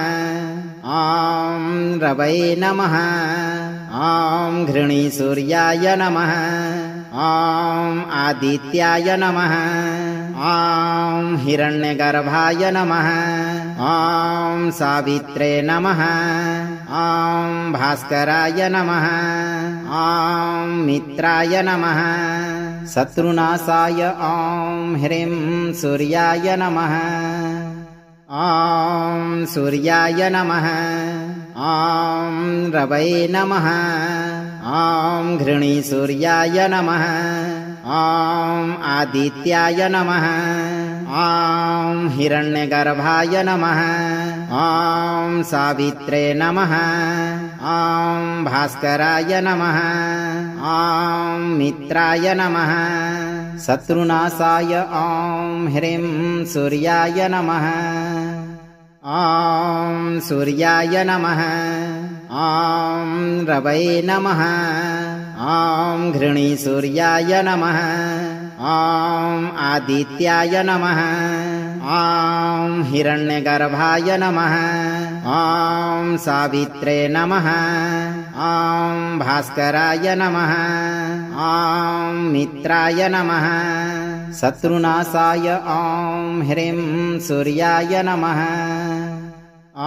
ॐ रवये नमः ॐ घृणीसूर्याय नमः ॐ आदित्याय नमः ॐ हिरण्यगर्भाय नमः ॐ सावित्रे नमः ॐ भास्कराय नमः ॐ मित्राय नमः शत्रुनाशाय ॐ ह्रीं सूर्याय नमः ॐ सूर्याय नमः ॐ रवये नमः ॐ घृणीसूर्याय नमः ॐ आदित्याय नमः ॐ हिरण्यगर्भाय नमः ॐ सावित्रे नमः ॐ भास्कराय नमः ॐ मित्राय नमः शत्रुनाशाय ॐ ह्रीं सूर्याय नमः ॐ सूर्याय नमः ॐ रवये नमः ॐ घृणीसूर्याय नमः ॐ आदित्याय नमः ॐ हिरण्यगर्भाय नमः ॐ सावित्रे नमः ॐ भास्कराय नमः ॐ मित्राय नमः शत्रुनाशाय ॐ ह्रीं सूर्याय नमः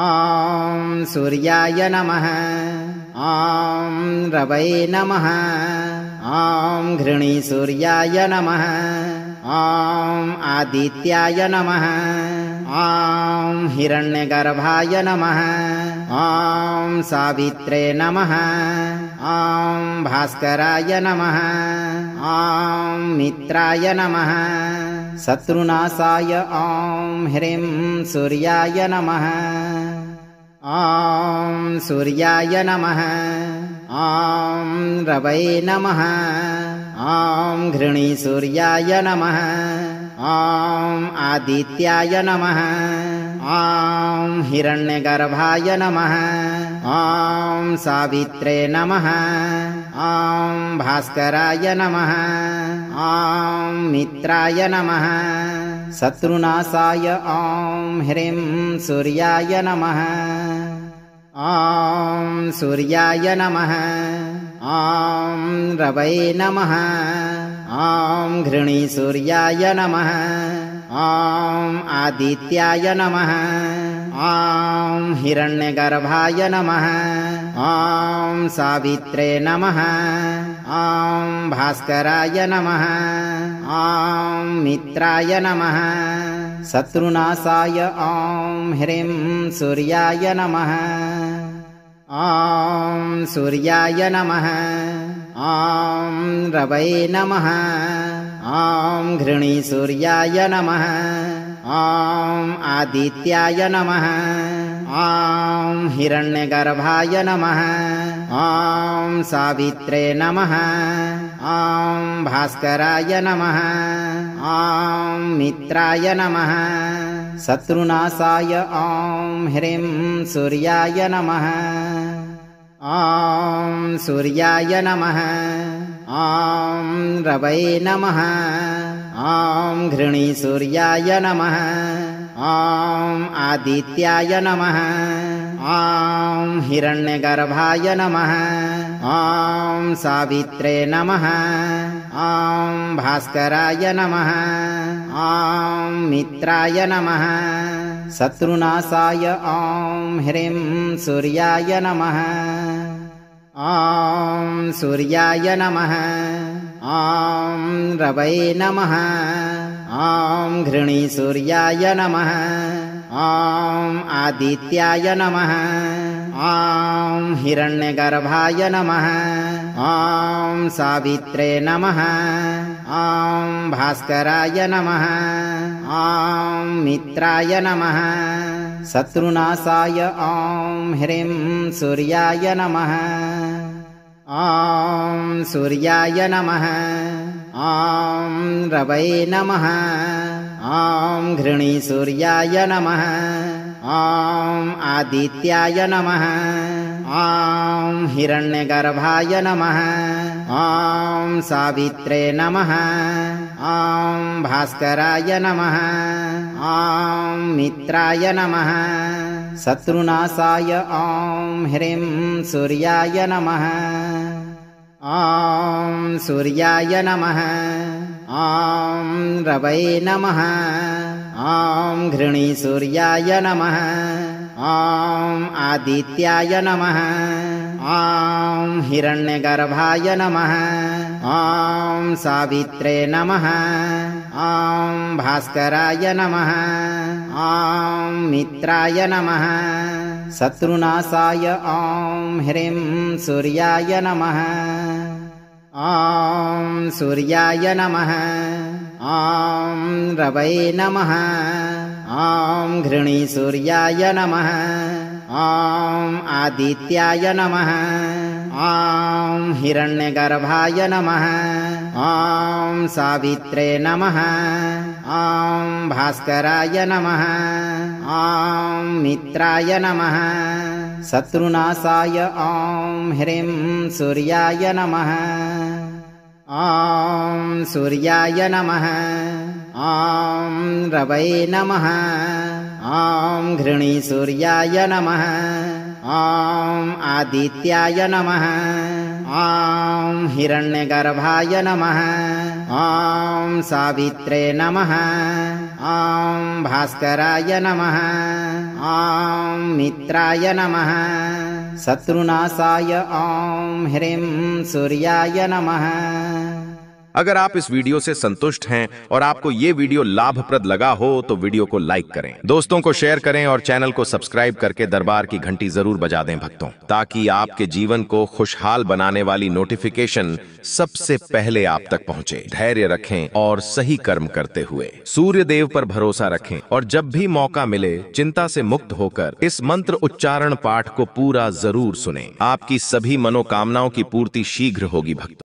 ॐ सूर्याय नमः ॐ रवये नमः ॐ घृणीसूर्याय नमः ॐ आदित्याय नमः ॐ हिरण्यगर्भाय नमः ॐ सावित्रे नमः ॐ भास्कराय नमः ॐ मित्राय नमः शत्रुनाशाय ॐ ह्रीं सूर्याय नमः ॐ सूर्याय नमः ॐ रवये नमः ॐ घृणीसूर्याय नमः ॐ आदित्याय नमः ॐ हिरण्यगर्भाय नमः ॐ सावित्रे नमः ॐ भास्कराय नमः ॐ मित्राय नमः शत्रुनाशाय ॐ ह्रीं सूर्याय नमः ॐ सूर्याय नमः ॐ रवये नमः ॐ घृणीसूर्याय नमः ॐ आदित्याय नमः ॐ हिरण्यगर्भाय नमः ॐ सावित्रे नमः ॐ भास्कराय नमः ॐ मित्राय नमः शत्रुनाशाय ॐ ह्रीं सूर्याय नमः ॐ सूर्याय नमः ॐ रवये नमः ॐ घृणीसूर्याय नमः ॐ आदित्याय नमः ॐ हिरण्यगर्भाय नमः ॐ सावित्रे नमः ॐ भास्कराय नमः ॐ मित्राय नमः शत्रुनाशाय ॐ ह्रीं सूर्याय नमः ॐ सूर्याय नमः ॐ रवये नमः ॐ घृणीसूर्याय नमः ॐ आदित्याय नमः ॐ हिरण्यगर्भाय नमः ॐ सावित्रे नमः ॐ भास्कराय नमः ॐ मित्राय नमः शत्रुनाशाय ॐ ह्रीं सूर्याय नमः ॐ सूर्याय नमः ॐ रवये नमः ॐ घृणीसूर्याय नमः ॐ आदित्याय नमः ॐ हिरण्यगर्भाय नमः ॐ सावित्रे नमः ॐ भास्कराय नमः ॐ मित्राय नमः शत्रुनाशाय ॐ ह्रीं सूर्याय नमः ॐ सूर्याय नमः ॐ रवये नमः ॐ घृणीसूर्याय नमः ॐ आदित्याय नमः ॐ हिरण्यगर्भाय नमः ॐ सावित्रे नमः ॐ भास्कराय नमः ॐ मित्राय नमः शत्रुनाशाय ॐ ह्रीं सूर्याय नमः ॐ सूर्याय नमः ॐ रवये नमः ॐ घृणीसूर्याय नमः ॐ आदित्याय नमः ॐ हिरण्यगर्भाय नमः ॐ सावित्रे नमः ॐ भास्कराय नमः ॐ मित्राय नमः शत्रुनाशाय ॐ ह्रीं सूर्याय नमः ॐ सूर्याय नमः ॐ रवये नमः ॐ घृणीसूर्याय नमः ॐ आदित्याय नमः ॐ हिरण्यगर्भाय नमः ॐ सावित्रे नमः ॐ भास्कराय नमः ॐ मित्राय नमः शत्रुनाशाय ॐ ह्रीं सूर्याय नमः ॐ सूर्याय नमः ॐ रवये नमः ॐ घृणीसूर्याय नमः ॐ आदित्याय नमः ॐ हिरण्यगर्भाय नमः ॐ सावित्रे नमः ॐ भास्कराय नमः ॐ मित्राय नमः शत्रुनाशाय ॐ ह्रीं सूर्याय नमः। अगर आप इस वीडियो से संतुष्ट हैं और आपको ये वीडियो लाभप्रद लगा हो तो वीडियो को लाइक करें, दोस्तों को शेयर करें और चैनल को सब्सक्राइब करके दरबार की घंटी जरूर बजा दें भक्तों, ताकि आपके जीवन को खुशहाल बनाने वाली नोटिफिकेशन सबसे पहले आप तक पहुंचे। धैर्य रखें और सही कर्म करते हुए सूर्य देव पर भरोसा रखें और जब भी मौका मिले चिंता से मुक्त होकर इस मंत्र उच्चारण पाठ को पूरा जरूर सुनें। आपकी सभी मनोकामनाओं की पूर्ति शीघ्र होगी भक्तों।